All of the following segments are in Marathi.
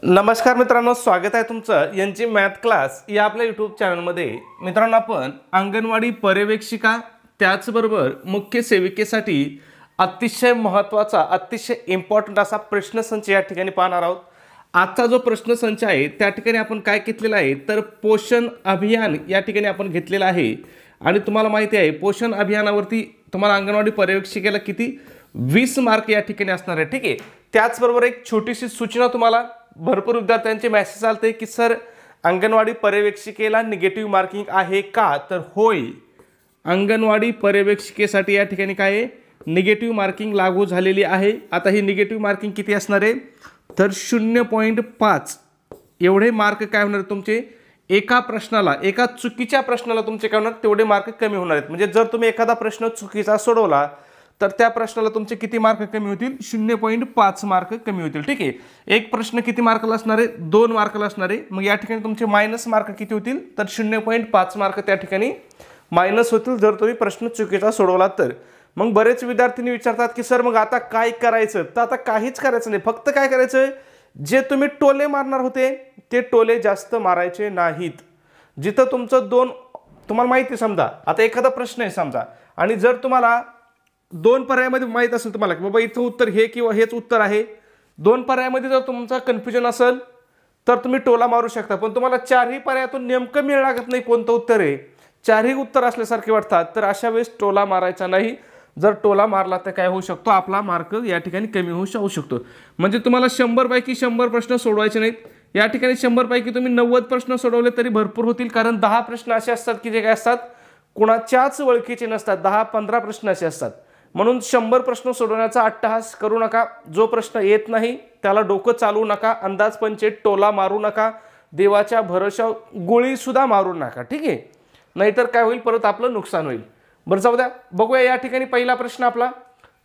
नमस्कार मित्रांनो, स्वागत आहे तुमचं यांची मॅथ क्लास या आपल्या यूट्यूब चॅनलमध्ये। मित्रांनो, आपण अंगणवाडी पर्यवेक्षिका त्याचबरोबर मुख्य सेविकेसाठी अतिशय महत्त्वाचा अतिशय इम्पॉर्टंट असा प्रश्नसंच या ठिकाणी पाहणार आहोत। आजचा जो प्रश्नसंच आहे त्या ठिकाणी आपण काय घेतलेला आहे तर पोषण अभियान या ठिकाणी आपण घेतलेला आहे। आणि तुम्हाला माहिती आहे पोषण अभियानावरती तुम्हाला अंगणवाडी पर्यवेक्षिकेला किती 20 मार्क या ठिकाणी असणार आहे। ठीक आहे, त्याचबरोबर एक छोटीशी सूचना, तुम्हाला भरपूर विद्यार्थ्यांचे मेसेज आलते की सर अंगणवाडी पर्यवेक्षिकेला निगेटिव्ह मार्किंग आहे का, तर होय, अंगणवाडी पर्यवेक्षिकेसाठी या ठिकाणी काय आहे निगेटिव्ह मार्किंग लागू झालेली आहे। आता ही निगेटिव्ह मार्किंग किती असणार आहे तर 0.5 एवढे मार्क काय होणार तुमचे एका प्रश्नाला, एका चुकीच्या प्रश्नाला तुमचे काय होणार तेवढे मार्क कमी होणार आहेत। म्हणजे जर तुम्ही एखादा प्रश्न चुकीचा सोडवला तर त्या प्रश्नाला तुमचे किती मार्क कमी होतील 0.5 मार्क कमी होतील। ठीक आहे, एक प्रश्न किती मार्काला असणार आहे 2 मार्काला असणार आहे। मग या ठिकाणी तुमचे मायनस मार्क किती होतील तर 0.5 मार्क त्या ठिकाणी मायनस होतील जर तुम्ही प्रश्न चुकीचा सोडवला तर। मग बरेच विद्यार्थी विचारतात की सर मग आता काय करायचं, तर आता काहीच करायचं नाही, फक्त काय करायचं जे तुम्ही टोले मारणार होते ते टोले जास्त मारायचे नाहीत। जिथं तुमचं तुम्हाला माहिती समजा आता एखादा प्रश्न आहे समजा आणि जर तुम्हाला 2 पर्यायामध्ये माहित असेल तुम्हाला की बाबा इथं उत्तर हे किंवा हेच उत्तर आहे, 2 पर्यायामध्ये जर तुमचा कन्फ्युजन असेल तर तुम्ही टोला मारू शकता। पण तुम्हाला 4ही पर्यायातून नेमकं मिळ लागत नाही कोणतं उत्तर आहे, 4ही उत्तर असल्यासारखे वाटतात, तर अशा वेळेस टोला मारायचा नाही। जर टोला मारला तर काय होऊ शकतो आपला मार्क या ठिकाणी कमी होऊ शकतो। म्हणजे तुम्हाला 100 पैकी 100 प्रश्न सोडवायचे नाहीत, या ठिकाणी 100 पैकी तुम्ही 90 प्रश्न सोडवले तरी भरपूर होतील। कारण 10 प्रश्न असे असतात की जे काय असतात कुणाच्याच ओळखीचे नसतात, 10-15 प्रश्न असे असतात। म्हणून 100 प्रश्न सोडवण्याचा अट्टहास करू नका, जो प्रश्न येत नाही त्याला डोकं चालवू नका, अंदाजपंचित टोला मारू नका, देवाच्या भरोशावर गोळी सुद्धा मारू नका। ठीक आहे, नाहीतर काय होईल परत आपलं नुकसान होईल। बरं जाऊ द्या, बघूया या ठिकाणी पहिला प्रश्न आपला,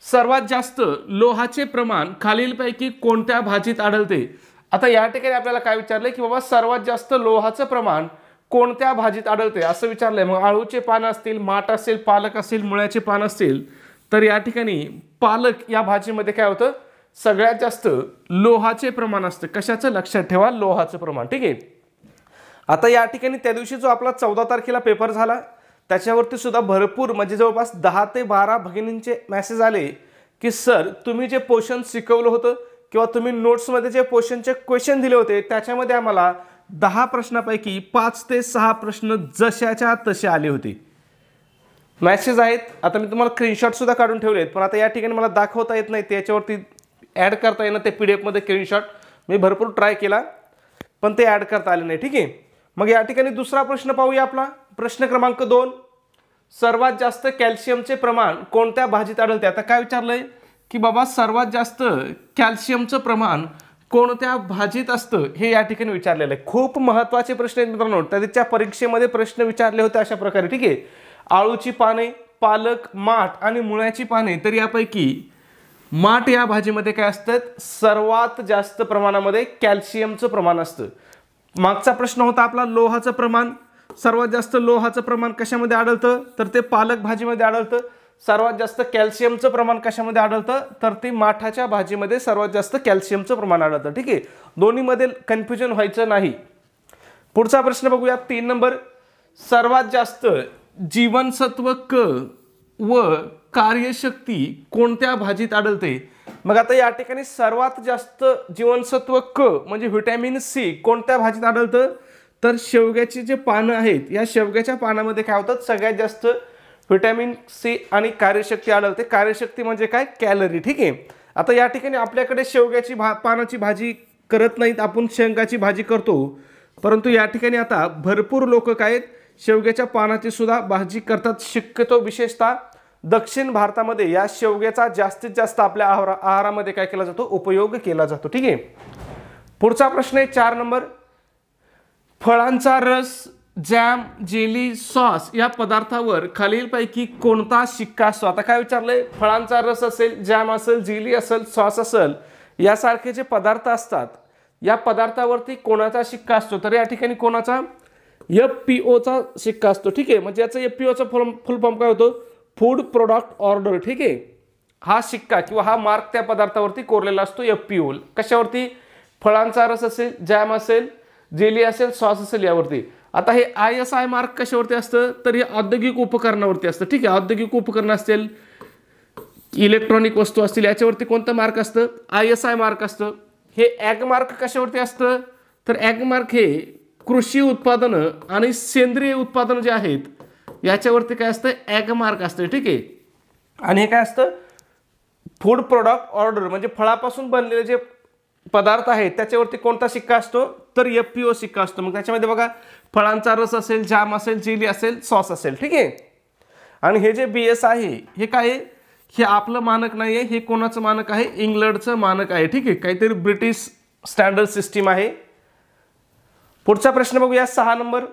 सर्वात जास्त लोहाचे प्रमाण खालीलपैकी कोणत्या भाजीत आढळते। आता या ठिकाणी आपल्याला काय विचारलंय की बाबा सर्वात जास्त लोहाचं प्रमाण कोणत्या भाजीत आढळते असं विचारलंय। मग आळूचे पान असतील, माठ असेल, पालक असेल, मुळ्याचे पान असतील, तर या ठिकाणी पालक या भाजीमध्ये काय होतं सगळ्यात जास्त लोहाचे प्रमाण असतं। कशाचं लक्षात ठेवा, लोहाचं प्रमाण। ठीक आहे, आता या ठिकाणी त्या दिवशी जो आपला 14 तारखेला पेपर झाला त्याच्यावरती सुद्धा भरपूर म्हणजे जवळपास 10 ते 12 भगिनींचे मेसेज आले की सर तुम्ही जे पोषण शिकवलं होतं किंवा तुम्ही नोट्समध्ये जे पोषणचे क्वेश्चन दिले होते त्याच्यामध्ये आम्हाला 10 प्रश्नापैकी 5 ते 6 प्रश्न जशाच्या तसे आले होते। मॅसेज आहेत, आता मी तुम्हाला स्क्रीनशॉट सुद्धा काढून ठेवले आहेत, पण आता या ठिकाणी मला दाखवता येत नाही, त्याच्यावरती ॲड करता येणं ते PDF मध्ये स्क्रीनशॉट मी भरपूर ट्राय केला पण ते ॲड करता आले नाही। ठीक आहे, मग या ठिकाणी दुसरा प्रश्न पाहूया आपला, प्रश्न क्रमांक 2, सर्वात जास्त कॅल्शियमचे प्रमाण कोणत्या भाजीत आढळते। आता काय विचारलंय की बाबा सर्वात जास्त कॅल्शियमचं प्रमाण कोणत्या भाजीत असतं हे या ठिकाणी विचारलेलं आहे। खूप महत्त्वाचे प्रश्न आहेत मित्रांनो, त्याच्या परीक्षेमध्ये प्रश्न विचारले होते अशा प्रकारे। ठीक आहे, आळूची पाने, पालक, माठ आणि मुळ्याची पाने, तर यापैकी माठ या भाजीमध्ये काय असतं सर्वात जास्त प्रमाणामध्ये कॅल्शियमचं प्रमाण असतं। मागचा प्रश्न होता आपला लोहाचं प्रमाण, सर्वात जास्त लोहाचं प्रमाण कशामध्ये आढळतं तर ते पालक भाजीमध्ये आढळतं। सर्वात जास्त कॅल्शियमचं प्रमाण कशामध्ये आढळतं तर ते माठाच्या भाजीमध्ये सर्वात जास्त कॅल्शियमचं प्रमाण आढळतं। ठीक आहे, दोन्हीमध्ये कन्फ्युजन व्हायचं नाही। पुढचा प्रश्न बघूया, 3 नंबर, सर्वात जास्त जीवनसत्व क व कार्यशक्ती कोणत्या भाजीत आढळते। मग आता या ठिकाणी सर्वात जास्त जीवनसत्व क म्हणजे व्हिटॅमिन सी कोणत्या भाजीत आढळतं तर शेवग्याची जे पानं आहेत या शेवग्याच्या पानामध्ये काय होतं सगळ्यात जास्त व्हिटॅमिन सी आणि कार्यशक्ती आढळते। कार्यशक्ती म्हणजे काय कॅलरी। ठीक आहे, आता या ठिकाणी आपल्याकडे शेवग्याची पानाची भाजी करत नाहीत, आपण शेंगाची भाजी करतो, परंतु या ठिकाणी आता भरपूर लोक काय आहेत शेवग्याच्या पानाची सुद्धा भाजी करतात। शक्यतो विशेषतः दक्षिण भारतामध्ये या शेवग्याचा जास्तीत जास्त आपल्या आहारामध्ये काय केला जातो उपयोग केला जातो। ठीक आहे, पुढचा प्रश्न आहे 4 नंबर, फळांचा रस, जॅम, जेली, सॉस या पदार्थावर खालीलपैकी कोणता शिक्का असतो। आता काय विचारलंय, फळांचा रस असेल, जॅम असेल, जेली असेल, सॉस असेल, यासारखे जे पदार्थ असतात या पदार्थावरती कोणाचा शिक्का असतो तर या ठिकाणी कोणाचा FPOचा शिक्का असतो। ठीक आहे, म्हणजे याचा FPOचा फुल फॉर्म काय होतो फूड प्रोडक्ट ऑर्डर। ठीक आहे, हा शिक्का किंवा हा मार्क त्या पदार्थावरती कोरलेला असतो FPO। कशावरती फळांचा रस असेल, जॅम असेल, जेली असेल, सॉस असेल यावरती. आता हे ISI मार्क कशावरती असतं तर हे औद्योगिक उपकरणावरती असतं. ठीक आहे, औद्योगिक उपकरण असतील, इलेक्ट्रॉनिक वस्तू असतील याच्यावरती कोणतं मार्क असतं ISI मार्क असतं. हे ॲग मार्क कशावरती असतं तर ॲग मार्क हे कृषी उत्पादनं आणि सेंद्रिय उत्पादनं जे आहेत याच्यावरती काय असतं ॲग मार्क असतं. ठीक आहे, आणि हे काय असतं फूड प्रोडक्ट ऑर्डर म्हणजे फळापासून बनलेले जे पदार्थ आहेत त्याच्यावरती कोणता शिक्का असतो तर FPO शिक्का असतो. मग त्याच्यामध्ये बघा फळांचा रस असेल, जाम असेल, जेली असेल, सॉस असेल. ठीक आहे, आणि हे जे BS आहे हे काय आहे, हे आपलं मानक नाही आहे, हे कोणाचं मानक आहे इंग्लंडचं मानक आहे. ठीक आहे, काहीतरी ब्रिटिश स्टँडर्ड सिस्टीम आहे. पुढचा प्रश्न बघूया 6 नंबर.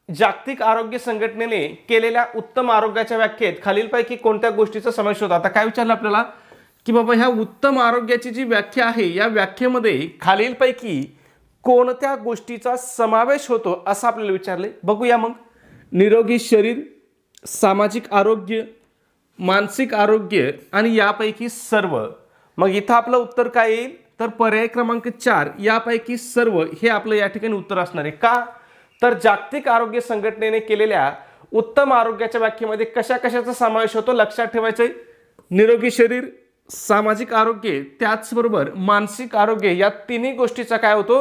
जागतिक आरोग्य संघटनेने केलेल्या उत्तम आरोग्याच्या व्याख्येत खालीलपैकी कोणत्या गोष्टीचा समावेश होता. आता काय विचारलं आपल्याला की बाबा ह्या उत्तम आरोग्याची जी व्याख्या आहे या व्याख्येमध्ये खालीलपैकी कोणत्या गोष्टीचा समावेश होतो असं आपल्याला विचारले. बघूया मग. निरोगी शरीर, सामाजिक आरोग्य, मानसिक आरोग्य आणि यापैकी सर्व. मग इथं आपलं उत्तर काय येईल तर पर्याय क्रमांक 4 यापैकी सर्व हे आपलं या ठिकाणी उत्तर असणार आहे. का तर जागतिक आरोग्य संघटनेने केलेल्या उत्तम आरोग्याच्या व्याख्येमध्ये कशा कशाचा समावेश होतो लक्षात ठेवायचं आहे. निरोगी शरीर, सामाजिक आरोग्य, त्याचबरोबर मानसिक आरोग्य या तिन्ही गोष्टीचा काय होतो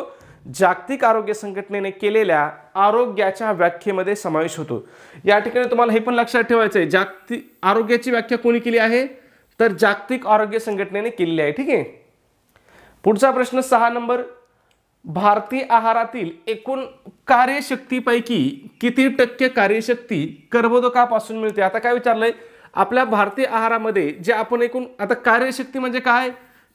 जागतिक आरोग्य संघटनेने केलेल्या आरोग्याच्या व्याख्येमध्ये समावेश होतो. या ठिकाणी तुम्हाला हे पण लक्षात ठेवायचं आहे जागतिक आरोग्याची व्याख्या कोणी केली आहे तर जागतिक आरोग्य संघटनेने केलेली आहे. ठीक आहे, पुढचा प्रश्न 6 नंबर. भारतीय आहारातील एकूण कार्यशक्तीपैकी किती टक्के कार्यशक्ती कर्बोदकापासून मिळते. आता काय विचारलंय आपल्या भारतीय आहारामध्ये जे आपण एकूण, आता कार्यशक्ती म्हणजे काय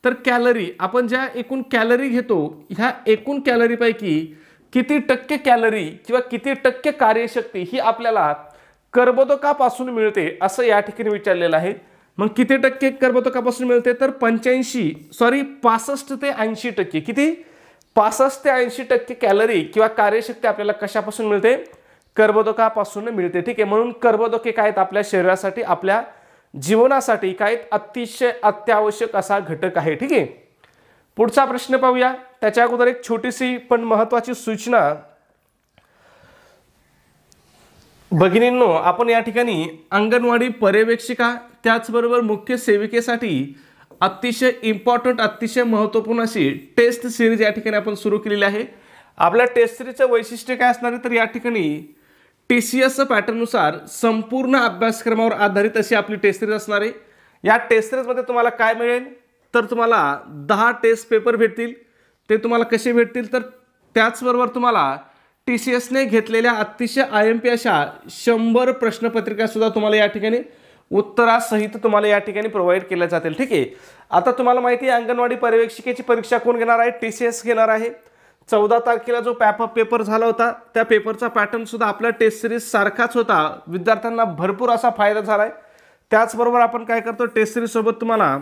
तर कॅलरी, आपण ज्या एकूण कॅलरी घेतो ह्या एकूण कॅलरीपैकी किती टक्के कॅलरी किंवा किती टक्के कार्यशक्ती ही आपल्याला कर्बोदकापासून मिळते असं या ठिकाणी विचारलेलं आहे. मग किती टक्के कर्बोदकापासून मिळते तर 65 ते 80%. किती 65 ते 80% कॅलरी किंवा कार्यशक्ती आपल्याला कशापासून मिळते कर्बोदकापासून मिळते. ठीक आहे, म्हणून कर्बोदके काय आहेत आपल्या शरीरासाठी, आपल्या जीवनासाठी काय अतिशय अत्यावश्यक असा घटक आहे. ठीक आहे, पुढचा प्रश्न पाहूया. त्याच्या अगोदर एक छोटीशी पण महत्त्वाची सूचना. भगिनींनो, आपण या ठिकाणी अंगणवाडी पर्यवेक्षिका त्याचबरोबर मुख्य सेविकेसाठी अतिशय इम्पॉर्टंट, अतिशय महत्त्वपूर्ण अशी टेस्ट सिरीज या ठिकाणी आपण सुरू केलेली आहे. आपल्या टेस्ट सिरीजचं वैशिष्ट्य काय असणार आहे तर या ठिकाणी TCS पॅटर्ननुसार संपूर्ण अभ्यासक्रमावर आधारित अशी आपली टेस्ट सिरीज असणार आहे. या टेस्ट सिरीजमध्ये तुम्हाला काय मिळेल तर तुम्हाला 10 टेस्ट पेपर भेटतील. ते तुम्हाला कसे भेटतील तर त्याचबरोबर तुम्हाला TCSने घेतलेल्या अतिशय IMP अशा 100 प्रश्नपत्रिका सुद्धा तुम्हाला या ठिकाणी उत्तरासहित तुम्हाला या ठिकाणी प्रोव्हाइड केल्या जातील. ठीक आहे, आता तुम्हाला माहिती आहे अंगणवाडी पर्यवेक्षिकेची परीक्षा कोण घेणार आहे TCS घेणार आहे. 14 तारखेला जो पेपर झाला होता त्या पेपरचा पॅटर्न सुद्धा आपल्या टेस्ट सिरीज सारखाच होता. विद्यार्थ्यांना भरपूर असा फायदा झाला आहे. त्याचबरोबर आपण काय करतो टेस्ट सिरीज सोबत तुम्हाला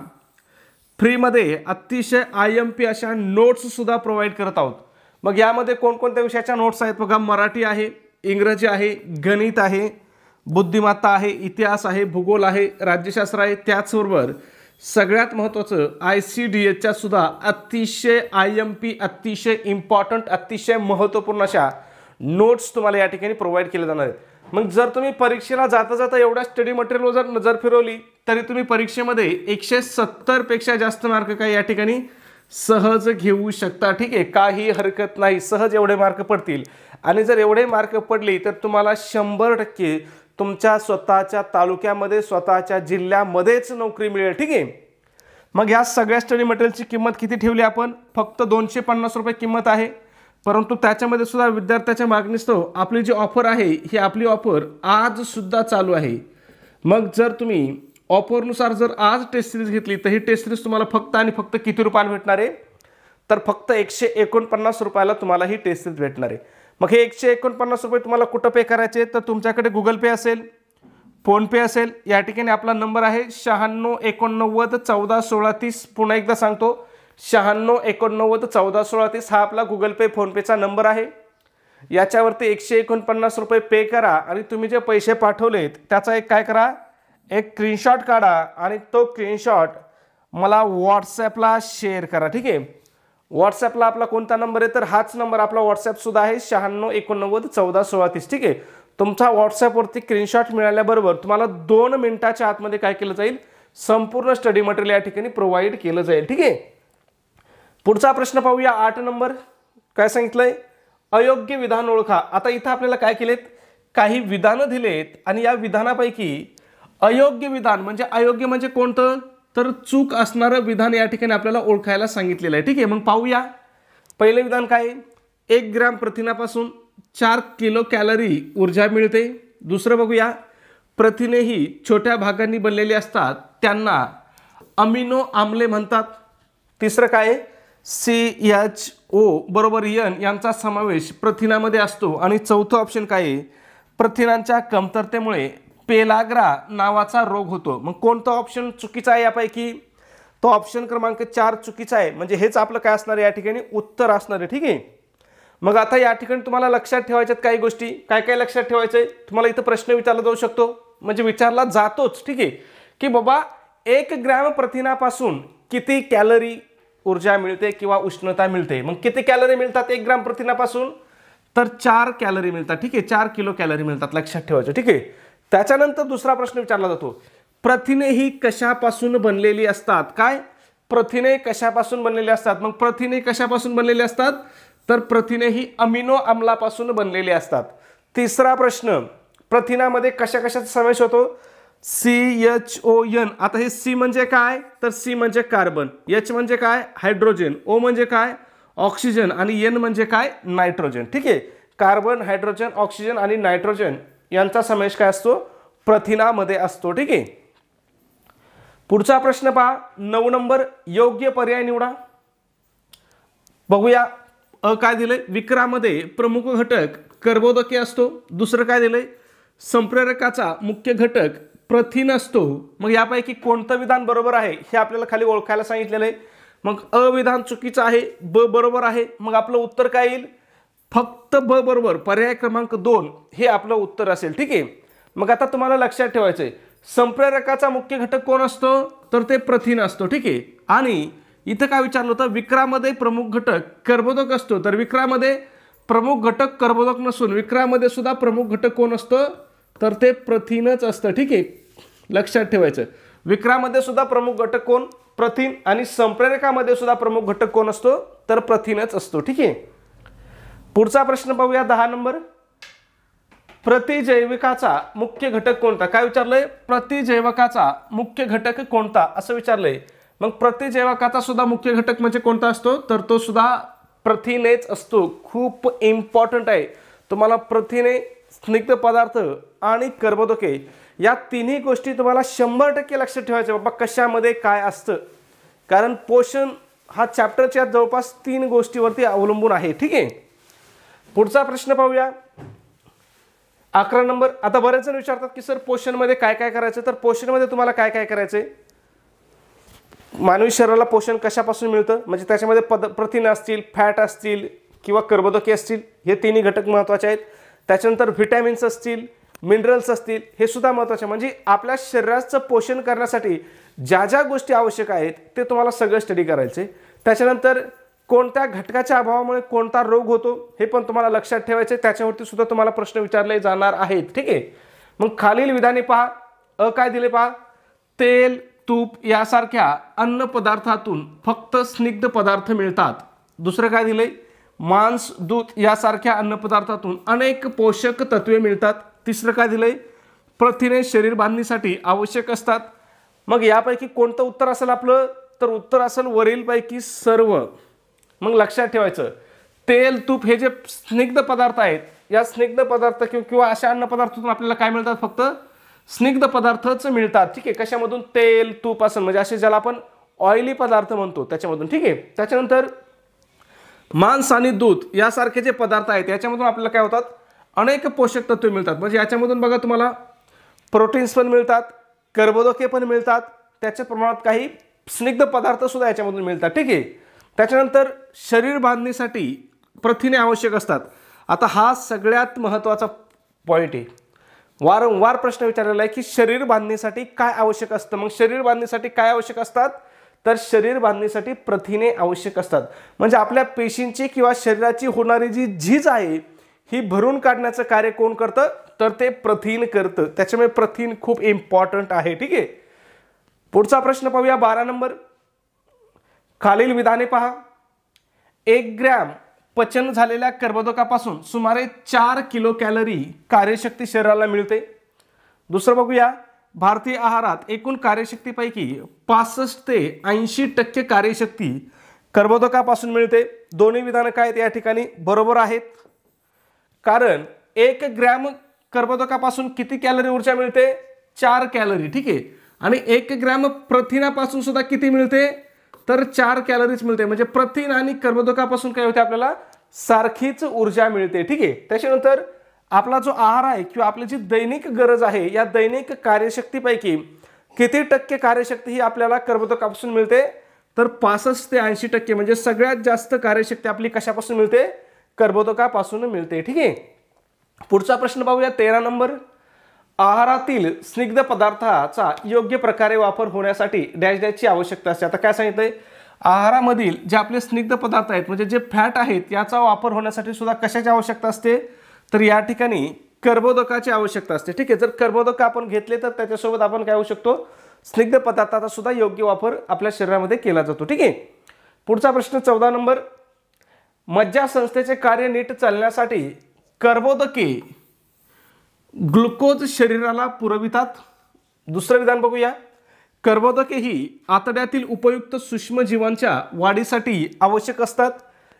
फ्रीमध्ये अतिशय IMP अशा नोट्स सुद्धा प्रोव्हाइड करत आहोत. मग यामध्ये कोणकोणत्या विषयाच्या नोट्स आहेत बघा. मराठी आहे, इंग्रजी आहे, गणित आहे, बुद्धिमत्ता आहे, इतिहास आहे, भूगोल आहे, राज्यशास्त्र आहे, त्याचबरोबर सगळ्यात महत्त्वाचं ICDSच्या सुद्धा अतिशय IMP, अतिशय इम्पॉर्टंट, अतिशय महत्त्वपूर्ण अशा नोट्स तुम्हाला या ठिकाणी प्रोव्हाइड केले जाणार आहेत. मग जर तुम्ही परीक्षेला जाता जाता एवढ्या स्टडी मटेरियलवर जर नजर फिरवली तरी तुम्ही परीक्षेमध्ये 170 पेक्षा जास्त मार्क काय या ठिकाणी सहज घेऊ शकता. ठीक आहे, काही हरकत नाही, सहज एवढे मार्क पडतील. आणि जर एवढे मार्क पडले तर तुम्हाला 100% तुमच्या स्वतःच्या तालुक्यामध्ये, स्वतःच्या जिल्ह्यामध्येच नोकरी मिळेल. ठीक आहे, मग या सगळ्या स्टडी मटेरियलची किंमत किती ठेवली आपण फक्त 250 रुपये किंमत आहे. परंतु त्याच्यामध्ये सुद्धा विद्यार्थ्याच्या मागणीस्तव आपली जी ऑफर आहे ही आपली ऑफर आज सुद्धा चालू आहे. मग जर तुम्ही ऑफरनुसार जर आज टेस्ट सिरीज घेतली तर ही टेस्ट सिरीज तुम्हाला फक्त आणि फक्त किती रुपयाला भेटणार आहे तर फक्त 149 रुपयाला तुम्हाला ही टेस्ट सिरीज भेटणार आहे. मग हे 149 रुपये तुम्हाला कुठं पे करायचे तर तुमच्याकडे गुगल पे असेल, फोनपे असेल. या ठिकाणी आपला नंबर आहे 96 89 14 16 30. पुन्हा एकदा सांगतो 96 89 14 16 30 हा आपला गुगल पे फोनपेचा नंबर आहे. याच्यावरती 149 रुपये पे करा आणि तुम्ही जे पैसे पाठवलेत त्याचा एक काय करा, एक स्क्रीनशॉट काढा आणि तो स्क्रीनशॉट मला व्हॉट्सॲपला शेअर करा. ठीक आहे, व्हॉट्सॲपला आपला कोणता नंबर आहे तर हाच नंबर आपला व्हॉट्सॲप सुद्धा आहे 9689141630. ठीक आहे. तुमचा व्हॉट्सॲपवरती स्क्रीनशॉट मिळाल्याबरोबर तुम्हाला 2 मिनिटाच्या आतमध्ये काय केलं जाईल, संपूर्ण स्टडी मटेरियल या ठिकाणी प्रोव्हाइड केलं जाईल. ठीक आहे. पुढचा प्रश्न पाहूया. 8 नंबर काय सांगितलंय, अयोग्य विधान ओळखा. आता इथं आपल्याला काय केलेत, काही विधानं दिलेत आणि या विधानापैकी अयोग्य विधान म्हणजे अयोग्य म्हणजे कोणतं तर चूक असणारं विधान या ठिकाणी आपल्याला ओळखायला सांगितलेलं आहे. ठीक आहे. मग पाहूया. पहिलं विधान काय, 1 ग्रॅम प्रथिनापासून 4 किलो कॅलरी ऊर्जा मिळते. दुसरं बघूया, प्रथिने ही छोट्या भागांनी बनलेली असतात, त्यांना अमिनो आम्ले म्हणतात. तिसरं काय, CHO बरोबर N यांचा समावेश प्रथिनामध्ये असतो. आणि चौथं ऑप्शन काय आहे, प्रथिनांच्या कमतरतेमुळे पेलाग्रा नावाचा रोग होतो. मग कोणता ऑप्शन चुकीचा आहे यापैकी, तो ऑप्शन क्रमांक 4 चुकीचा आहे. म्हणजे हेच आपलं काय असणार आहे या ठिकाणी उत्तर असणार आहे. ठीक आहे. मग आता या ठिकाणी तुम्हाला लक्षात ठेवायच्यात काही गोष्टी. काय काय लक्षात ठेवायचंय, तुम्हाला इथं प्रश्न विचारला जाऊ शकतो, म्हणजे विचारला जातोच. ठीक आहे. की बाबा 1 ग्रॅम प्रथिनापासून किती कॅलरी ऊर्जा मिळते किंवा उष्णता मिळते. मग किती कॅलरी मिळतात 1 ग्रॅम प्रथिनापासून तर 4 कॅलरी मिळतात. ठीक आहे. 4 किलो कॅलरी मिळतात, लक्षात ठेवायचं. ठीक आहे. त्याच्यानंतर दुसरा प्रश्न विचारला जातो, प्रथिने ही कशापासून बनलेली असतात. काय, प्रथिने कशापासून बनलेली असतात. मग प्रथिने कशापासून बनलेली असतात तर प्रथिने ही अमिनो आम्लापासून बनलेली असतात. तिसरा प्रश्न, प्रथिनामध्ये कशा कशाचा समावेश होतो, CHON. आता हे C म्हणजे काय तर C म्हणजे कार्बन, H म्हणजे काय हायड्रोजन, O म्हणजे काय ऑक्सिजन आणि N म्हणजे काय नायट्रोजन. ठीक आहे. कार्बन, हायड्रोजन, ऑक्सिजन आणि नायट्रोजन यांचा समावेश काय असतो, प्रथिनामध्ये असतो. ठीक आहे. पुढचा प्रश्न पहा. 9 नंबर, योग्य पर्याय निवडा. बघूया. काय दिलंय, विक्रामध्ये प्रमुख घटक कर्बोदके असतो. दुसरं काय दिलंय, संप्रेरकाचा मुख्य घटक प्रथिन असतो. मग यापैकी कोणतं विधान बरोबर आहे हे आपल्याला खाली ओळखायला सांगितलेलं आहे. मग अ विधान चुकीचं आहे, ब बरोबर आहे. मग आपलं उत्तर काय येईल, फक्त ब बरोबर, पर्याय क्रमांक 2 हे आपलं उत्तर असेल. ठीक आहे. मग आता तुम्हाला लक्षात ठेवायचंय, संप्रेरकाचा मुख्य घटक कोण असतो तर ते प्रथिन असतो. ठीक आहे. आणि इथं काय विचारलं होतं, विक्रामध्ये प्रमुख घटक कर्बोदक असतो. तर विक्रामध्ये प्रमुख घटक कर्बोदक नसून विक्रामध्ये सुद्धा प्रमुख घटक कोण असतं तर ते प्रथिनच असतं. ठीक आहे. लक्षात ठेवायचं, विक्रामध्ये सुद्धा प्रमुख घटक कोण, प्रथिन. आणि संप्रेरकामध्ये सुद्धा प्रमुख घटक कोण असतो तर प्रथिनच असतो. ठीक आहे. पुढचा प्रश्न पाहूया. 10 नंबर, प्रतिजैविकाचा मुख्य घटक कोणता. काय विचारलंय, प्रतिजैवकाचा मुख्य घटक कोणता असं विचारलंय. मग प्रतिजैवकाचा सुद्धा मुख्य घटक म्हणजे कोणता असतो तर तो सुद्धा प्रथिनेच असतो. खूप इम्पॉर्टंट आहे. तुम्हाला प्रथिने, स्निग्ध पदार्थ आणि कर्बोदके या तिन्ही गोष्टी तुम्हाला 100% लक्षात ठेवायच्या. बाबा कशामध्ये काय असतं, कारण पोषण हा चॅप्टरच्या जवळपास 3 गोष्टीवरती अवलंबून आहे. ठीक आहे. पुढचा प्रश्न पाहूया. 11 नंबर. आता बरेच जण विचारतात की सर पोषणमध्ये काय काय करायचं. तर पोषणमध्ये तुम्हाला काय काय करायचंय, मानवी शरीराला पोषण कशापासून मिळतं म्हणजे त्याच्यामध्ये प्रथिने असतील, फॅट असतील किंवा कर्बोदके असतील, हे तिन्ही घटक महत्त्वाचे आहेत. त्याच्यानंतर व्हिटॅमिन्स असतील, मिनरल्स असतील, हे सुद्धा महत्त्वाचे. म्हणजे आपल्या शरीराचं पोषण करण्यासाठी ज्या ज्या गोष्टी आवश्यक आहेत ते तुम्हाला सगळं स्टडी करायचे. त्याच्यानंतर कोणत्या घटकाच्या अभावामुळे कोणता रोग होतो हे पण तुम्हाला लक्षात ठेवायचे. त्याच्यावरती सुद्धा तुम्हाला प्रश्न विचारले जाणार आहेत. ठीक आहे. मग खालील विधाने पहा. काय दिले पहा, तेल, तूप यासारख्या अन्न पदार्थातून फक्त स्निग्ध पदार्थ मिळतात. दुसरं काय दिले, मांस, दूध यासारख्या अन्न पदार्थातून अनेक पोषक तत्वे मिळतात. तिसरं काय दिलंय, प्रथिने शरीर बांधणीसाठी आवश्यक असतात. मग यापैकी कोणतं उत्तर असेल आपलं तर उत्तर असेल वरीलपैकी सर्व. मग लक्षात ठेवायचं, तेल, तूप हे जे स्निग्ध पदार्थ आहेत, या स्निग्ध पदार्थ किंवा अशा अन्न पदार्थातून आपल्याला काय मिळतात, फक्त स्निग्ध पदार्थच मिळतात. ठीक आहे. कशामधून, तेल, तूप असं म्हणजे असे ज्याला आपण ऑइली पदार्थ म्हणतो त्याच्यामधून. ठीक आहे. त्याच्यानंतर मांस आणि दूध यासारखे जे पदार्थ आहेत याच्यामधून आपल्याला काय होतात, अनेक पोषक तत्वे मिळतात. म्हणजे याच्यामधून बघा तुम्हाला प्रोटीन्स पण मिळतात, कर्बोदके पण मिळतात, त्याच्या प्रमाणात काही स्निग्ध पदार्थ सुद्धा याच्यामधून मिळतात. ठीक आहे. त्याच्यानंतर शरीर बांधणीसाठी प्रथिने आवश्यक असतात. आता हा सगळ्यात महत्त्वाचा पॉईंट आहे. वारंवार प्रश्न विचारलेला आहे की शरीर बांधणीसाठी काय आवश्यक असतं. मग शरीर बांधणीसाठी काय आवश्यक असतात तर शरीर बांधणीसाठी प्रथिने आवश्यक असतात. म्हणजे आपल्या पेशींची किंवा शरीराची होणारी जी झीज आहे ही भरून काढण्याचं कार्य कोण करतं, तर ते प्रथिन करतं. त्याच्यामुळे प्रथिन खूप इम्पॉर्टंट आहे. ठीक आहे. पुढचा प्रश्न पाहूया 12 नंबर. खालील विधाने पहा. 1 ग्रॅम पचन झालेल्या कर्बोदकापासून सुमारे 4 किलो कॅलरी कार्यशक्ती शरीराला मिळते. दुसरं बघूया. भारतीय आहारात एकूण कार्यशक्तीपैकी 65 ते 80% कार्यशक्ती कर्बोदकापासून मिळते. दोन्ही विधानं काय आहेत या ठिकाणी बरोबर आहेत. कारण 1 ग्रॅम कर्बोदकापासून किती कॅलरी ऊर्जा मिळते, 4 कॅलरी. ठीक आहे. आणि 1 ग्रॅम प्रथिनापासून सुद्धा किती मिळते, तर 4 कॅलरीज मिळते. म्हणजे प्रथिन आणि कर्बोदकापासून काय होते, आपल्याला सारखीच ऊर्जा मिळते. ठीक आहे. त्याच्यानंतर आपला जो आहार आहे किंवा आपली जी दैनिक गरज आहे या दैनिक कार्यशक्तीपैकी किती टक्के कार्यशक्ती ही आपल्याला कर्बोदकापासून मिळते, तर 65 ते 80%. म्हणजे सगळ्यात जास्त कार्यशक्ती आपली कशापासून मिळते, कर्बोदकापासून मिळते. ठीक आहे. पुढचा प्रश्न पाहूया 13 नंबर. आहारातील स्निग्ध पदार्थाचा योग्य प्रकारे वापर होण्यासाठी डॅश डॅशची आवश्यकता असते. आता काय सांगितलंय, आहारामधील जे आपले स्निग्ध पदार्थ आहेत म्हणजे जे फॅट आहेत याचा वापर होण्यासाठी सुद्धा कशाची आवश्यकता असते, तर या ठिकाणी कर्बोदकाची आवश्यकता असते. ठीक आहे. जर कर्बोदक आपण घेतले तर त्याच्यासोबत आपण काय होऊ शकतो, स्निग्ध पदार्थाचा सुद्धा योग्य वापर आपल्या शरीरामध्ये केला जातो. ठीक आहे. पुढचा प्रश्न 14 नंबर. मज्जासंस्थेचे कार्य नीट चालण्यासाठी कर्बोदके ग्लुकोज शरीराला पुरवितात. दुसरं विधान बघूया. कर्बोदके ही आतड्यातील उपयुक्त सूक्ष्मजीवांच्या वाढीसाठी आवश्यक असतात.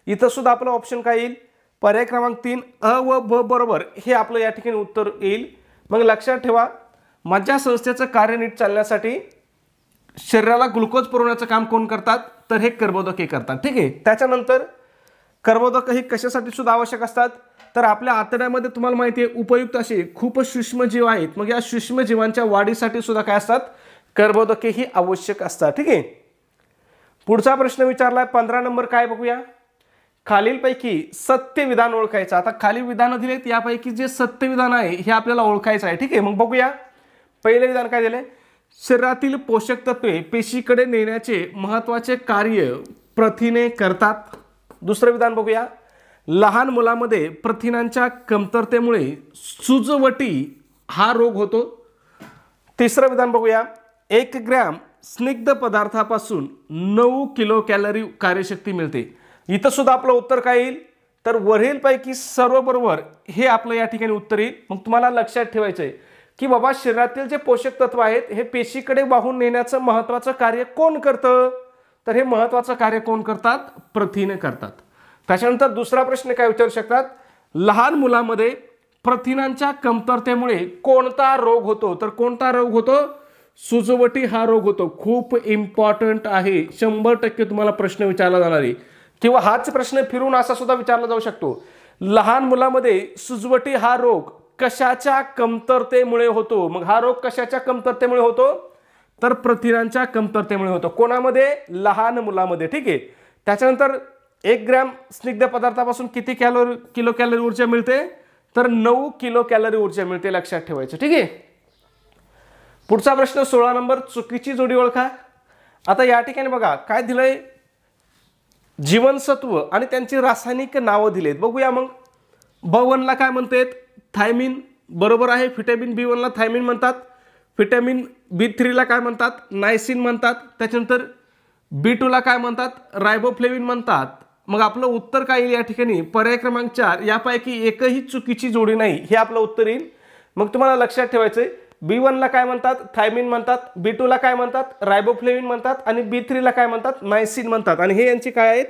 इथं सुद्धा आपलं ऑप्शन काय येईल, पर्याय क्रमांक 3 अ व ब बरोबर हे आपलं या ठिकाणी उत्तर येईल. मग लक्षात ठेवा, मज्जासंस्थेचं कार्य नीट चालण्यासाठी शरीराला ग्लुकोज पुरवण्याचं काम कोण करतात, तर हे कर्बोदके करतात. ठीक आहे. त्याच्यानंतर कर्बोदक हे कशासाठी सुद्धा आवश्यक असतात, तर आपल्या आतड्यामध्ये तुम्हाला माहिती आहे उपयुक्त असे खूप सूक्ष्मजीव आहेत. मग या सूक्ष्मजीवांच्या वाढीसाठी सुद्धा काय असतात, कर्बोदके ही आवश्यक असतात. ठीक आहे. पुढचा प्रश्न विचारलाय 15 नंबर. काय बघूया. खालीलपैकी सत्य विधान ओळखायचं. आता खाली विधानं दिलेत यापैकी जे सत्य विधान आहे हे आपल्याला ओळखायचं आहे. ठीक आहे. मग बघूया. पहिलं विधान काय दिले, शरीरातील पोषक तत्वे पेशीकडे नेण्याचे महत्त्वाचे कार्य प्रथिने करतात. दुसरं विधान बघूया. लहान मुलामध्ये प्रथिनांच्या कमतरतेमुळे सुजवटी हा रोग होतो. तिसरं विधान बघूया. 1 ग्रॅम स्निग्ध पदार्थापासून 9 किलो कॅलरी कार्यशक्ती मिळते. इथं सुद्धा आपलं उत्तर काय येईल, तर वरीलपैकी सर्व बरोबर हे आपलं या ठिकाणी उत्तर येईल. मग तुम्हाला लक्षात ठेवायचं आहे की बाबा शरीरातील जे पोषक तत्व आहेत हे पेशीकडे वाहून नेण्याचं महत्त्वाचं कार्य कोण करतं, तर हे महत्त्वाचं कार्य कोण करतात, प्रथिने करतात. त्याच्यानंतर दुसरा प्रश्न काय विचारू शकतात, लहान मुलामध्ये प्रथिनांच्या कमतरतेमुळे कोणता रोग होतो, तर कोणता रोग होतो, सुजवटी हा रोग होतो. खूप इम्पॉर्टंट आहे. 100% तुम्हाला प्रश्न विचारला जाणार आहे किंवा हाच प्रश्न फिरून असा सुद्धा विचारला जाऊ शकतो. लहान मुलामध्ये सुजवटी हा रोग कशाच्या कमतरतेमुळे होतो. मग हा रोग कशाच्या कमतरतेमुळे होतो, तर प्रथिनांच्या कमतरतेमुळे होतो. कोणामध्ये, लहान मुलामध्ये. ठीक आहे. त्याच्यानंतर 1 ग्रॅम स्निग्ध पदार्थापासून किती किलो कॅलरी ऊर्जा मिळते, तर 9 किलो कॅलरी ऊर्जा मिळते. लक्षात ठेवायचं. ठीक आहे. पुढचा प्रश्न 16 नंबर. चुकीची जोडी ओळखा. आता या ठिकाणी बघा काय दिलंय, जीवनसत्व आणि त्यांची रासायनिक नावं दिलेत. बघूया. मग B1 ला काय म्हणतात, थायमिन. बरोबर आहे. व्हिटॅमिन B1 ला थायमिन म्हणतात. व्हिटॅमिन B3 ला काय म्हणतात, नायसिन म्हणतात. त्याच्यानंतर B2 ला काय म्हणतात, रायबोफ्लेविन म्हणतात. मग आपलं उत्तर काय येईल या ठिकाणी, पर्याय क्रमांक 4 यापैकी एकही चुकीची जोडी नाही, हे आपलं उत्तर येईल. मग तुम्हाला लक्षात ठेवायचंय, B1 ला काय म्हणतात, थायमिन म्हणतात. B2 ला काय म्हणतात, रायबोफ्लेविन म्हणतात. आणि B3 ला काय म्हणतात, नायसिन म्हणतात. आणि हे यांची काय आहेत,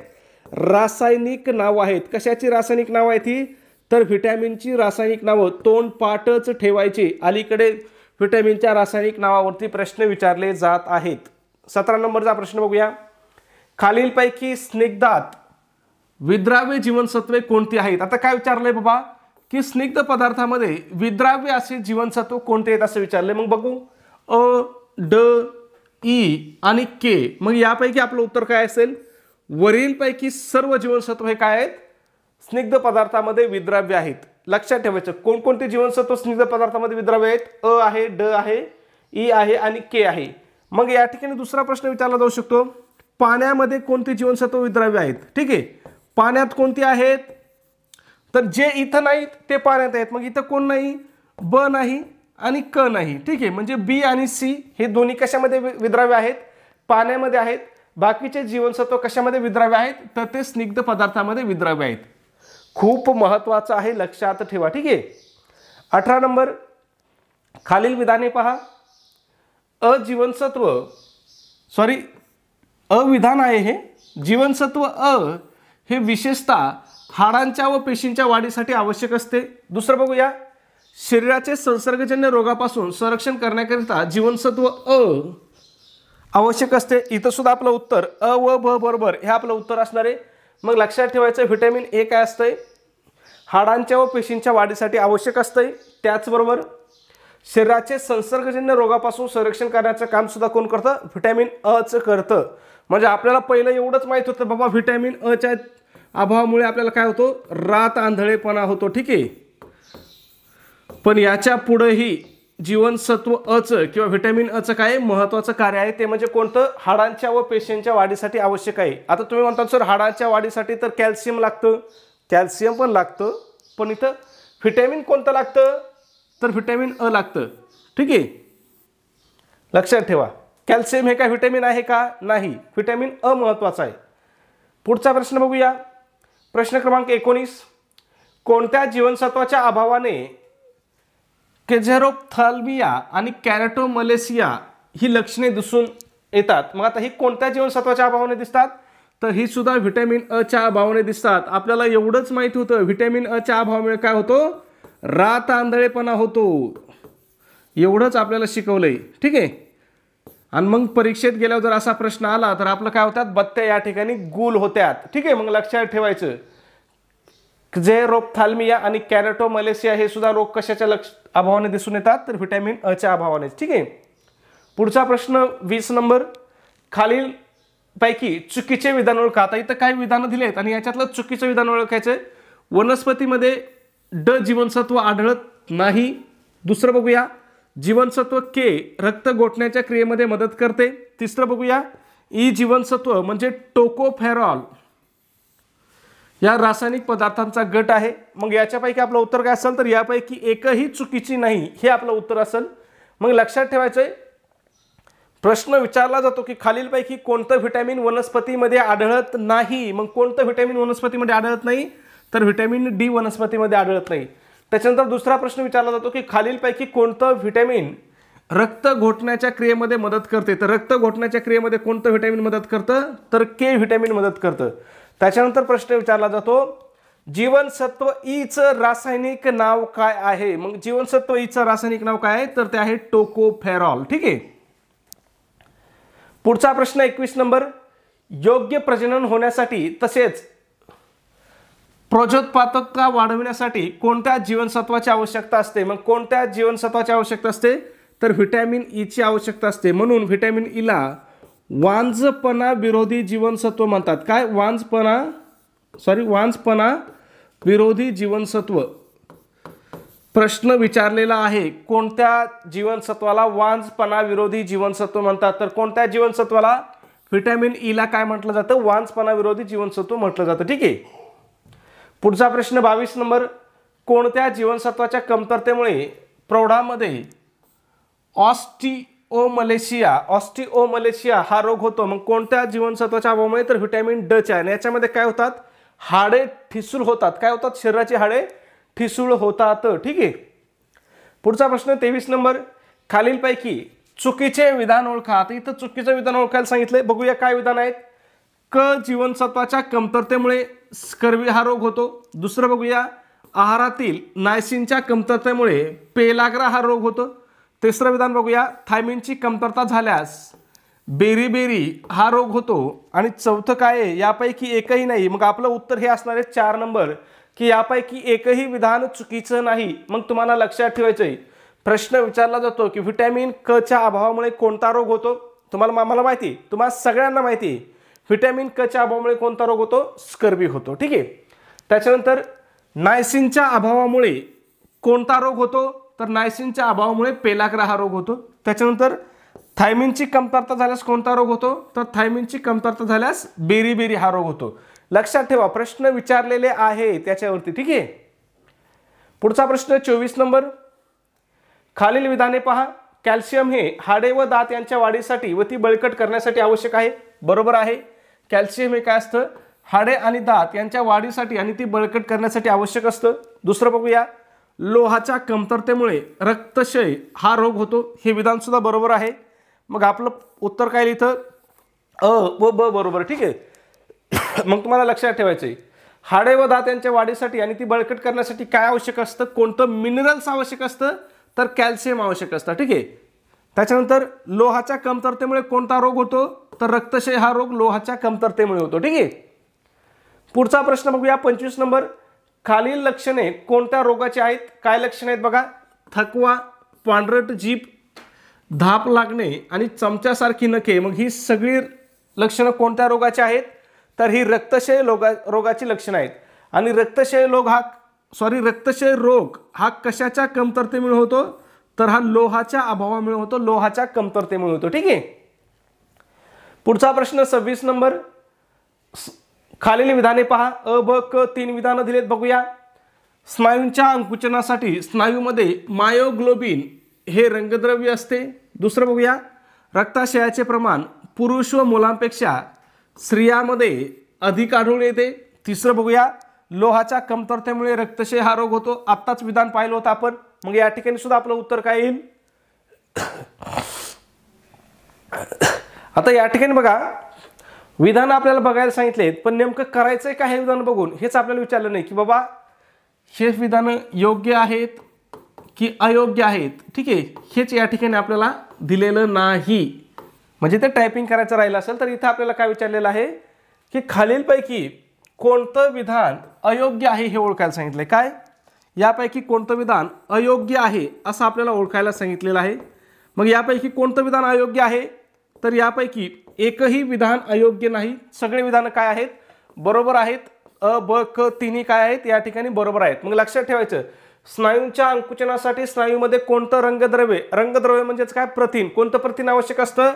रासायनिक नावं आहेत. कशाची रासायनिक नावं आहेत ही, तर व्हिटॅमिनची रासायनिक नावं. तोंडपाठच ठेवायची. अलीकडे व्हिटॅमिनच्या रासायनिक नावावरती प्रश्न विचारले जात आहेत. 17 नंबरचा प्रश्न बघूया. खालीलपैकी स्निग्धात विद्राव्य जीवनसत्वे कोणती आहेत. आता काय विचारलंय बाबा, की स्निग्ध पदार्थामध्ये विद्राव्य असे जीवनसत्व कोणते आहेत असं विचारलंय. मग बघू, अ, ड, ई आणि के. मग यापैकी आपलं उत्तर काय असेल, वरीलपैकी सर्व जीवनसत्व हे काय आहेत, स्निग्ध पदार्थामध्ये विद्राव्य आहेत. लक्षात ठेवायचं, कोणकोणते जीवनसत्व स्निग्ध पदार्थामध्ये विद्राव्य आहेत, अ आहे, ड आहे, ई आहे आणि के आहे. मग या ठिकाणी दुसरा प्रश्न विचारला जाऊ शकतो, पाण्यामध्ये कोणती जीवनसत्व विद्राव्य आहेत? ठीक आहे, पाण्यात कोणती आहेत? तर जे इथं नाहीत ते पाण्यात आहेत. मग इथं कोण नाही? ब नाही आणि क नाही. ठीक आहे, म्हणजे बी आणि सी हे दोन्ही कशामध्ये विद्राव्य आहेत? पाण्यामध्ये आहेत. बाकीचे जीवनसत्व कशामध्ये विद्राव्य आहेत? तर ते स्निग्ध पदार्थामध्ये विद्राव्य आहेत. खूप महत्त्वाचं आहे, लक्षात ठेवा. ठीक आहे. 18 नंबर, खालील विधाने पहा. अविधान आहे हे. जीवनसत्व अ हे विशेषतः हाडांच्या व पेशींच्या वाढीसाठी आवश्यक असते. दुसरं बघूया, शरीराचे संसर्गजन्य रोगापासून संरक्षण करण्याकरिता जीवनसत्व अ आवश्यक असते. इथं सुद्धा आपलं उत्तर अ व ब बरोबर हे आपलं उत्तर असणार आहे. मग लक्षात ठेवायचं, व्हिटॅमिन ए काय असतंय? हाडांच्या व पेशींच्या वाढीसाठी आवश्यक असतंय. त्याचबरोबर शरीराचे संसर्गजन्य रोगापासून संरक्षण करण्याचं काम सुद्धा कोण करतं? व्हिटॅमिन अचं करतं. म्हणजे आपल्याला पहिलं एवढंच माहित होतं बाबा, व्हिटॅमिन अच्या अभावामुळे आपल्याला काय होतो? रात आंधळेपणा होतो. ठीक आहे, पण याच्या पुढेही जीवनसत्व अचं किंवा व्हिटॅमिन अचं काय महत्त्वाचं कार्य आहे ते म्हणजे कोणतं? हाडांच्या व पेशींच्या वाढीसाठी आवश्यक आहे. आता तुम्ही म्हणता सर हाडांच्या वाढीसाठी तर कॅल्शियम लागतं. कॅल्शियम पण लागतं, पण इथं व्हिटॅमिन कोणतं लागतं? तर व्हिटॅमिन अ लागतं. ठीक आहे, लक्षात ठेवा. कॅल्शियम हे काय व्हिटॅमिन आहे का? नाही, व्हिटॅमिन अ महत्त्वाचं आहे. पुढचा प्रश्न बघूया. प्रश्न क्रमांक 19, कोणत्या जीवनसत्वाच्या अभावाने केझेरोप्थाल्मिया आणि कॅरेटोमलेसिया ही लक्षणे दिसून येतात? मग आता ही कोणत्या जीवनसत्वाच्या अभावाने दिसतात? तर ही सुद्धा व्हिटॅमिन अ च्या अभावाने दिसतात. आपल्याला एवढंच माहिती होतं, व्हिटॅमिन अ च्या अभावामुळे काय होतो? रात आंधळेपणा होतो. एवढंच आपल्याला शिकवलंय. ठीक आहे, आणि मग परीक्षेत गेल्यावर जर असा प्रश्न आला तर आपलं काय होतात? बत्त्या या ठिकाणी गुल होत्यात. ठीक आहे, मग लक्षात ठेवायचं, केझेरोप्थाल्मिया आणि कॅरेटोमलेसिया हे सुद्धा रोग कशाच्या अभावाने दिसून येतात? तर व्हिटॅमिन अ च्या अभावाने. ठीक आहे, पुढचा प्रश्न 20 नंबर, खालील पैकी चुकीचे विधान ओळखा. आता इथं काही विधानं दिलेत आणि याच्यातलं चुकीचं विधान ओळखायचं. वनस्पतीमध्ये ड जीवनसत्व आढळत नाही. दुसरं बघूया, जीवनसत्व के रक्त गोठण्याच्या क्रियेमध्ये मदत करते. तिसरं बघूया, ई जीवनसत्व म्हणजे टोकोफेरॉल या रासायनिक पदार्थांचा गट आहे. मग याच्यापैकी आपलं उत्तर काय असेल? तर यापैकी एकही चुकीची नाही हे आपलं उत्तर असेल. मग लक्षात ठेवायचंय, प्रश्न विचारला जातो की खालीलपैकी कोणतं व्हिटॅमिन वनस्पतीमध्ये आढळत नाही? मग कोणतं व्हिटॅमिन वनस्पतीमध्ये आढळत नाही? तर व्हिटॅमिन डी वनस्पतीमध्ये आढळत नाही. त्याच्यानंतर दुसरा प्रश्न विचारला जातो की खालीलपैकी कोणतं व्हिटॅमिन रक्त घोटण्याच्या क्रियेमध्ये मदत करते? तर रक्त घोटण्याच्या क्रियेमध्ये कोणतं व्हिटॅमिन मदत करतं? तर के व्हिटॅमिन मदत करतं. त्याच्यानंतर प्रश्न विचारला जातो, जीवनसत्व ई चं रासायनिक नाव काय आहे? मग जीवनसत्व ई चं रासायनिक नाव काय आहे? तर ते आहे टोकोफेरॉल. ठीक आहे, पुढचा प्रश्न 21 नंबर, योग्य प्रजनन होण्यासाठी तसेच प्रजोत्पादकता वाढविण्यासाठी कोणत्या जीवनसत्वाची आवश्यकता असते? मग कोणत्या जीवनसत्वाची आवश्यकता असते? तर व्हिटॅमिन ई ची आवश्यकता असते. म्हणून व्हिटॅमिन ई ला वांझपणा विरोधी जीवनसत्व म्हणतात. काय? वांझपणा विरोधी जीवनसत्व. प्रश्न विचारलेला आहे, कोणत्या जीवनसत्वाला वांझपणा विरोधी जीवनसत्व म्हणतात? तर कोणत्या जीवनसत्वाला? व्हिटॅमिन ई ला काय म्हटलं जातं? वांझपणा विरोधी जीवनसत्व म्हटलं जातं. ठीक आहे, पुढचा प्रश्न 22 नंबर, कोणत्या जीवनसत्वाच्या कमतरतेमुळे प्रौढांमध्ये ऑस्टिओमलेशिया हा रोग होतो? मग कोणत्या जीवनसत्वाच्या अभावामुळे? तर व्हिटॅमिन ड च्या. आणि याच्यामध्ये काय होतात? हाडे ठिसूळ होतात. काय होतात? शरीराची हाडे ठिसूळ होतात. ठीक आहे, पुढचा प्रश्न 23 नंबर, खालीलपैकी चुकीचे विधान ओळखा. आता इथं चुकीचं विधान ओळखायला सांगितलंय. बघूया काय विधान आहेत. क जीवनसत्वाच्या कमतरतेमुळे स्कर्वी हा रोग होतो. दुसरं बघूया, आहारातील नायसिनच्या कमतरतेमुळे पेलाग्रा हा रोग होतो. तिसरं विधान बघूया, थायमिनची कमतरता झाल्यास बेरीबेरी हा रोग होतो. आणि चौथं काय आहे? यापैकी एकही नाही. मग आपलं उत्तर हे असणार आहे 4 नंबर, की यापैकी एकही विधान चुकीचं नाही. मग तुम्हाला लक्षात ठेवायचंय, प्रश्न विचारला जातो की व्हिटॅमिन क च्या अभावामुळे कोणता रोग होतो? मला माहिती, तुम्हाला सगळ्यांना माहिती, व्हिटॅमिन क च्या अभावामुळे कोणता रोग होतो? स्कर्वी होतो. ठीक आहे, त्याच्यानंतर नायसिनच्या अभावामुळे कोणता रोग होतो? तर नायसिनच्या अभावामुळे पेलाग्रा हा रोग होतो. त्याच्यानंतर थायमिनची कमतरता झाल्यास कोणता रोग होतो? तर थायमिनची कमतरता झाल्यास बेरीबेरी हा रोग होतो. लक्षात ठेवा, प्रश्न विचारलेले आहे त्याच्यावरती. ठीक आहे. पुढचा प्रश्न 24 नंबर. खालील विधाने पहा. कॅल्शियम हे हाडे व दात यांच्या वाढीसाठी व ती बळकट करण्यासाठी आवश्यक आहे. बरोबर आहे. कॅल्शियम हे काय असतं? हाडे आणि दात यांच्या वाढीसाठी आणि ती बळकट करण्यासाठी आवश्यक असतं. दुसरं बघूया. लोहाच्या कमतरतेमुळे रक्तक्षय हा रोग होतो. हे विधान सुद्धा बरोबर आहे. मग आपलं उत्तर काय लिहितं? अ व ब बरोबर. ठीक आहे. मग तुम्हाला लक्षात ठेवायचं आहे, हाडे व दात यांच्या वाढीसाठी आणि ती बळकट करण्यासाठी काय आवश्यक असतं? कोणतं मिनरल्स आवश्यक असतं? तर कॅल्शियम आवश्यक असतं. ठीक आहे. त्याच्यानंतर लोहाच्या कमतरतेमुळे कोणता रोग होतो? तर रक्तक्षय हा रोग लोहाच्या कमतरतेमुळे होतो. ठीक आहे. पुढचा प्रश्न बघूया 25 नंबर. खालील लक्षणे कोणत्या रोगाची आहेत? काय लक्षणे आहेत बघा. थकवा, पांढरट जीभ, धाप लागणे आणि चमच्यासारखी नखे. मग ही सगळी लक्षणं कोणत्या रोगाची आहेत? तर ही रक्तक्षय रोगाची लक्षणं आहेत. आणि रक्तक्षय रोग हा कशाच्या कमतरतेमुळे होतो? तर हा लोहाच्या अभावामुळे होतो, लोहाच्या कमतरतेमुळे होतो. ठीक आहे. पुढचा प्रश्न 26 नंबर. खालील विधाने पहा. अ ब क 3 विधानं दिलेत. बघूया. स्नायूंच्या अंकुचनासाठी स्नायूमध्ये मायोग्लोबिन हे रंगद्रव्य असते. दुसरं बघूया. रक्ताशयाचे प्रमाण पुरुष व मुलांपेक्षा स्त्रियांमध्ये अधिक आढळून येते. तिसरं बघूया. लोहाच्या कमतरतेमुळे रक्तक्षय हा रोग होतो. आत्ताच विधान पाहिलं होतं आपण. मग या ठिकाणी सुद्धा आपलं उत्तर काय येईल? आता या ठिकाणी बघा, विधान आपल्याला बघायला सांगितलेत, पण नेमकं करायचंय का हे विधान बघून हेच आपल्याला विचारलं नाही की बाबा हे विधान योग्य आहेत की अयोग्य आहेत. ठीक आहे. हेच या ठिकाणी आपल्याला दिलेलं नाही. म्हणजे ते टायपिंग करायचं राहिलं असेल तर इथं आपल्याला काय विचारलेलं आहे की खालीलपैकी कोणतं विधान अयोग्य आहे हे ओळखायला सांगितलंय. काय? यापैकी कोणतं विधान अयोग्य आहे असं आपल्याला ओळखायला सांगितलेलं आहे. मग यापैकी कोणतं विधान अयोग्य आहे? तर यापैकी एकही विधान अयोग्य नाही. सगळे विधान काय आहेत? बरोबर आहेत. अ ब क तिन्ही काय आहेत? या ठिकाणी बरोबर आहेत. मग लक्षात ठेवायचं, स्नायूंच्या अंकुचनासाठी स्नायूमध्ये कोणतं रंगद्रव्य म्हणजेच काय? प्रथिन. कोणतं प्रथिन आवश्यक असतं?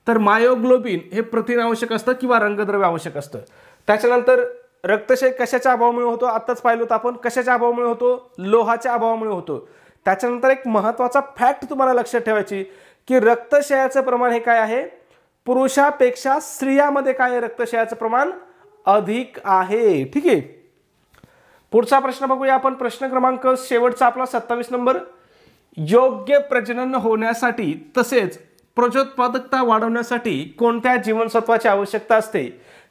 तर मायोग्लोबिन हे प्रथिन आवश्यक असतं किंवा रंगद्रव्य आवश्यक असतं. त्याच्यानंतर रक्तक्षय कशाच्या अभावामुळे होतो? आत्ताच पाहिलं होतं आपण. कशाच्या अभावामुळे होतो? लोहाच्या अभावामुळे होतो. त्याच्यानंतर एक महत्त्वाचा फॅक्ट तुम्हाला लक्षात ठेवायची की रक्तक्षयाचं प्रमाण हे काय आहे? पुरुषापेक्षा स्त्रियांमध्ये काय आहे? रक्तक्षयाचं प्रमाण अधिक आहे. ठीक आहे. पुढचा प्रश्न बघूया आपण. प्रश्न क्रमांक शेवटचा आपला 27 नंबर. योग्य प्रजनन होण्यासाठी तसेच प्रजोत्पादकता वाढवण्यासाठी कोणत्या जीवनसत्वाची आवश्यकता असते?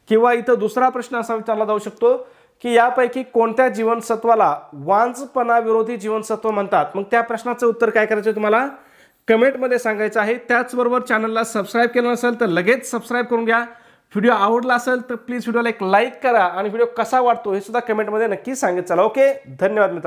किंवा इथं दुसरा प्रश्न असा विचारला जाऊ शकतो की यापैकी कोणत्या जीवनसत्वाला वांझपणा विरोधी जीवनसत्व म्हणतात? मग त्या प्रश्नाचं उत्तर काय करायचं तुम्हाला कमेंटमध्ये सांगायचं आहे. त्याचबरोबर चॅनलला सबस्क्राईब केलं नसेल तर लगेच सबस्क्राईब करून घ्या. व्हिडिओ आवडला असेल तर प्लीज व्हिडिओला एक लाईक करा आणि व्हिडिओ कसा वाटतो हे सुद्धा कमेंटमध्ये नक्की सांगत चला. ओके. धन्यवाद मित्रांनो.